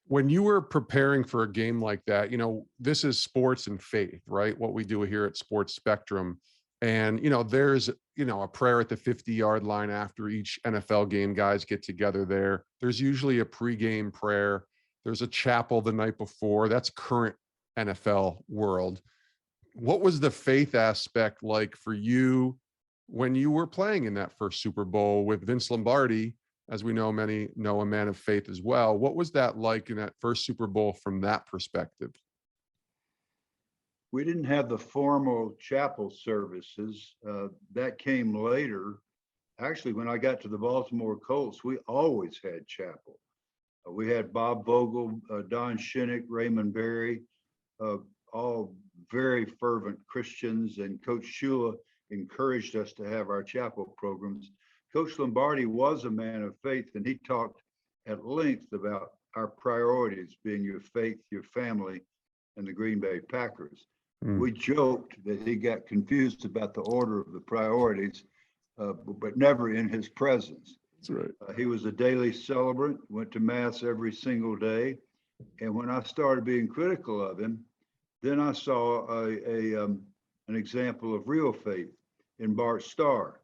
When you were preparing for a game like that, this is sports and faith, right? What we do here at Sports Spectrum. And, there's, a prayer at the 50-yard line after each NFL game. Guys get together there. There's usually a pregame prayer. There's a chapel the night before. That's current NFL world. What was the faith aspect like for you when you were playing in that first Super Bowl with Vince Lombardi? As we know, many know a man of faith as well. What was that like in that first Super Bowl from that perspective? We didn't have the formal chapel services. That came later. Actually, when I got to the Baltimore Colts, we always had chapel. We had Bob Vogel, Don Shinnick, Raymond Berry, all very fervent Christians, and Coach Shula encouraged us to have our chapel programs. Coach Lombardi was a man of faith, and he talked at length about our priorities being your faith, your family, and the Green Bay Packers. We joked that he got confused about the order of the priorities, but never in his presence. That's right. He was a daily celebrant, went to mass every single day. And when I started being critical of him, then I saw an example of real faith in Bart Starr,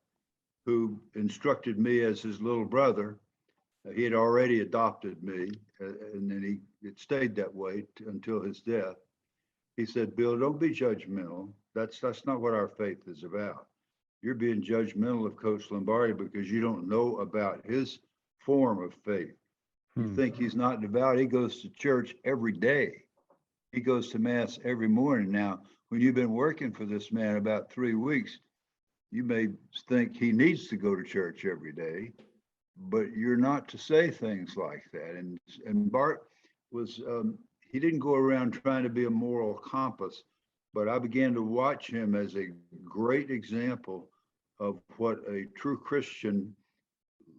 who instructed me as his little brother. He had already adopted me, and then it stayed that way until his death. He said, "Bill, don't be judgmental. That's not what our faith is about. You're being judgmental of Coach Lombardi because you don't know about his form of faith. You think he's not devout. He goes to church every day. He goes to mass every morning. Now, when you've been working for this man about 3 weeks, you may think he needs to go to church every day, but you're not to say things like that." And Bart was, he didn't go around trying to be a moral compass, but I began to watch him as a great example of what a true Christian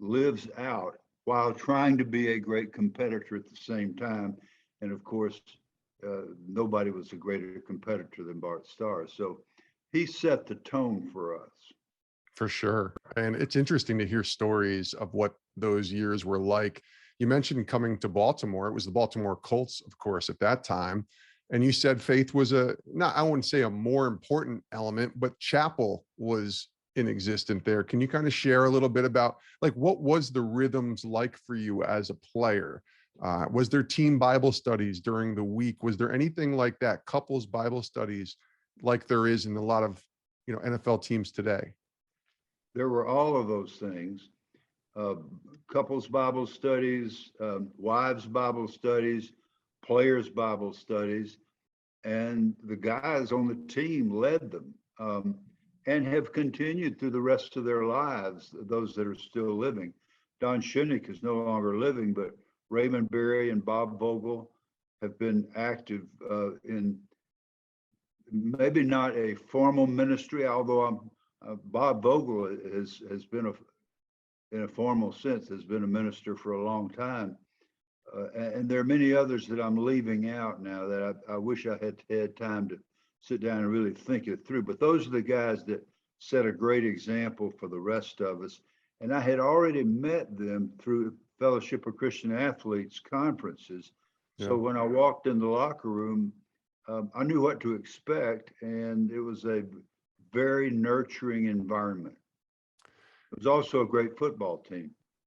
lives out while trying to be a great competitor at the same time. And of course, nobody was a greater competitor than Bart Starr. So he set the tone for us. For sure. And it's interesting to hear stories of what those years were like. You mentioned coming to Baltimore. It was the Baltimore Colts, of course, at that time. And you said faith was I wouldn't say a more important element, but chapel was inexistent there. Can you kind of share a little bit about what was the rhythms like for you as a player? Was there team Bible studies during the week? Was there anything like that, couples Bible studies like there is in a lot of, NFL teams today? There were all of those things. Couples Bible studies, wives Bible studies, players Bible studies, and the guys on the team led them, and have continued through the rest of their lives, those that are still living. Don Shinnick is no longer living, but Raymond Berry and Bob Vogel have been active in maybe not a formal ministry, although Bob Vogel has been in a formal sense, has been a minister for a long time. And there are many others that I'm leaving out now that I wish I had time to sit down and really think it through. But those are the guys that set a great example for the rest of us. And I had already met them through Fellowship of Christian Athletes conferences. Yeah. So when I walked in the locker room, I knew what to expect, and it was a very nurturing environment. It was also a great football team.